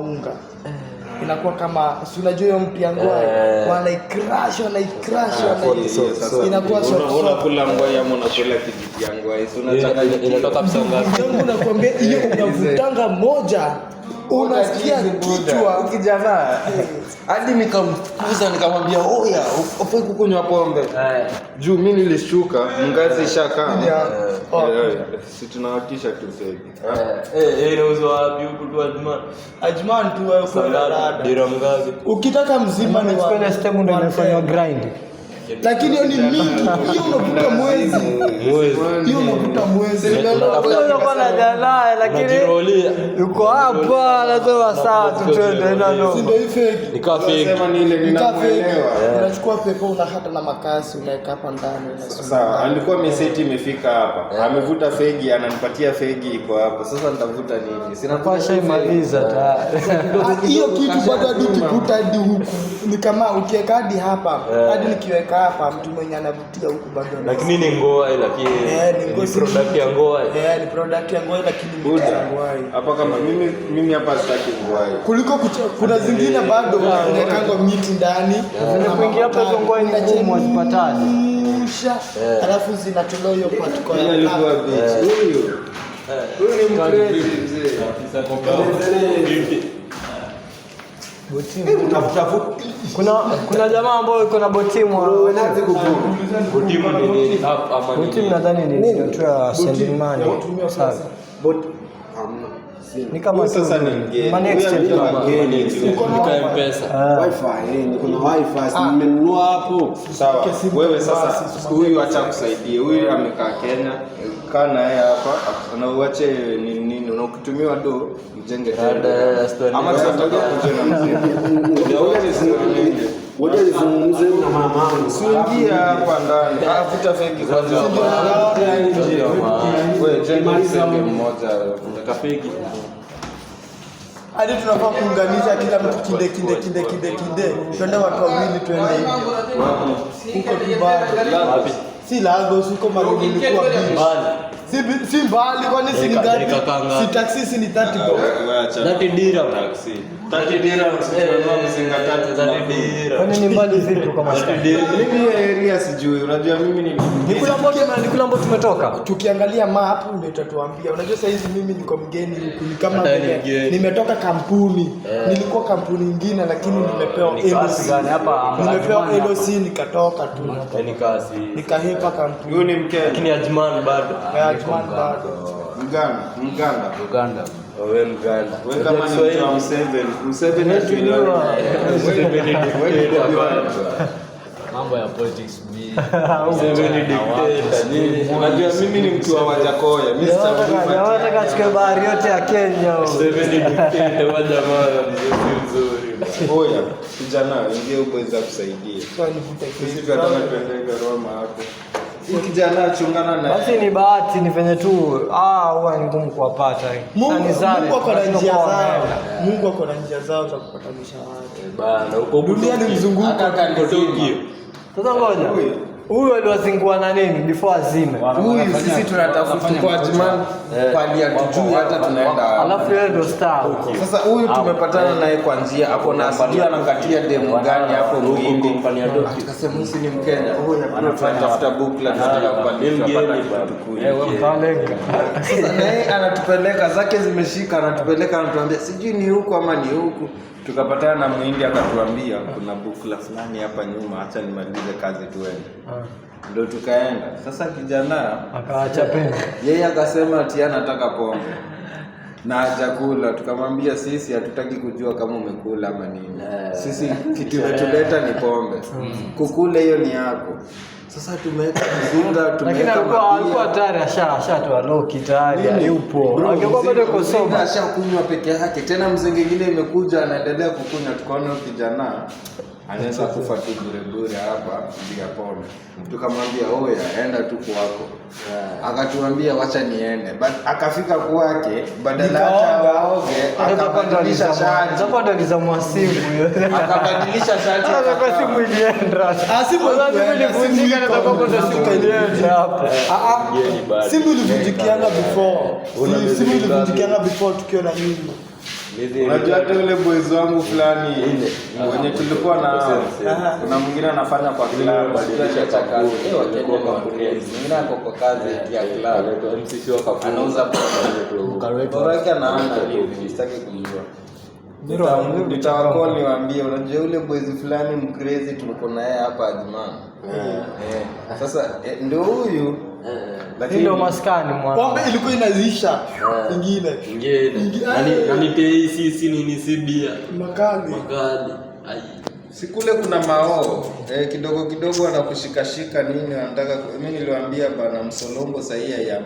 unga. Inakuwa kama si unajua hiyo mpia ngwai wanaicrash inakuwa unakula ngwai ama unakula kijiti ya ngwai inatoka msonga. Mungu nakwambia hiyo unavutanga moja unasikia kichwa kijana hadi nikamfukuza nikamwambia oya ufai kukunywa pombe juu mimi nilishuka mngazi shaka si tunawakisha tu sasa inauzwa wapi huko tu Ajman tu wewe kwa dira mgazi ukitaka mzima ni kwa stem ndio inafanywa grind, lakini hiyo ni mingi, hiyo unakuta mwezi hiyo unakuta mwezi huyo kwa na jana, lakini yuko hapa lazima saa tutende nalo ndio fake nikafake sema ni ile ninamuelewa unachukua pepo unahata na makasi unaweka hapa ndani. Sasa alikuwa meseti imefika hapa amevuta fegi ananipatia fegi iko hapa, sasa nitavuta nini? Sina pasha imaliza tayari hiyo kitu bado hadi ukivuta hadi huku ni kama ukiweka hadi hapa hadi nikiweka hapa mtu mwenye anavutia huku bado, lakini ni ngoa lakini ni product ya ngoa ni product ya ngoa lakini ni ngoa hapa kama mimi hapa sitaki ngoa kuliko kuna zingine bado unawekanga miti ndani na kuingia hapa hizo ngoa ni ngumu azipatani alafu zinatolewa hiyo particle ya alikuwa bitch huyu ni mcrazy mzee kuna jamaa ambao yuko na botimu botimu ni nini hapa botimu nadhani ni ndio ya sending money sawa ni kama sasa ni mgeni money exchange mgeni ni pesa wifi kuna wifi nimenunua hapo sawa wewe sasa huyu acha kusaidie huyu amekaa Kenya kaa naye hapa na uache nini unakutumiwa do mjenge tena ama tunataka kujenga mzee wote nizungumze na mama wangu usiingie hapa ndani afuta feki kwanza wewe jenga mzee mmoja unataka feki hadi tunafaa kuunganisha kila mtu kinde twende watu wawili twende huko tu wapi si Lagos huko Marudi ilikuwa si mbali kwani si gari si taxi si ni 30 dira taxi 30 dira tunanunua mzinga 30 dira kwani ni mbali vipi kama mimi area sijui unajua mimi ni kula mbo tumetoka tukiangalia map ndio itatuambia unajua sasa hizi mimi niko mgeni huku ni kama nimetoka kampuni nilikuwa kampuni nyingine lakini nimepewa LOC nikatoka tu ni kazi nikahepa kampuni huyu ni Mkenya lakini Ajman bado Uganda wewe Mganda wewe kama ni mtu wa Museveni atuelewa mambo ya politics Museveni dictator nini unajua mimi ni mtu wa Wajakoya mimi nataka chukue bahari yote ya Kenya Museveni dictator wa jamaa mzuri oya kijana ingie ubweza kusaidia sisi tunataka tuende Roma hapo kijana chungana na basi ni bahati ni venye tu huwa ni ngumu kuwapata Mungu ako na njia zao Mungu ako na njia zao za kupatanisha watu bana huko dunia ni mzunguko sasa ngoja huyu aliwazingua na nini before azime huyu sisi tunatafuta kwa Ajman pali atujui hata tunaenda alafu yeye ndo star sasa huyu tumepatana naye kwa njia hapo na sijui anakatia demo gani hapo mwindi akasema huyu ni Mkenya huyu anatafuta bukla tunataka kubadilisha sasa naye anatupeleka zake zimeshika anatupeleka anatuambia sijui ni huku ama ni huku tukapatana na mwindi akatuambia kuna bukla fulani hapa nyuma acha nimalize kazi tuende ndio tukaenda sasa kijana akaacha pembe yeye akasema ati anataka pombe na hajakula tukamwambia sisi hatutaki kujua kama umekula ama nini sisi kitu imetuleta ni pombe kukula hiyo ni yako sasa tumeweka mzinga tumeweka alikuwa tayari ashatoa loki tayari yupo angekuwa bado yuko soba ashakunywa peke yake tena mzinga mwingine imekuja anaendelea kukunywa tukaona kijana anaweza kufa tu bure hapa bila pombe tukamwambia oya enda tu kwako akatuambia wacha niende but akafika kwake badala hata aoge akabadilisha shati hapo ndo za mwasimu akabadilisha shati akakwa simu ilienda simu ilivunjika na sababu ndo simu ilienda hapo simu ilivunjikiana before tukiona nyinyi Unajua hata yule boys wangu fulani wenye tulikuwa na kuna mwingine anafanya kwa club badilisha chakula. mwingine ako kwa kazi ya club MCC wa anauza Boraka na ana hivi sitaki kujua. Nitawakoli niwaambie unajua yule boys fulani mcrazy tulikuwa naye hapa Adman. Sasa ndio huyu lakini ndio maskani mwana. Pombe ilikuwa inazisha ingine. Nani tei sisi nini sibia. Makali. Ai. Sikule kuna mao kidogo kidogo anakushikashika nini anataka mimi niliwaambia bana msolongo sahihi ya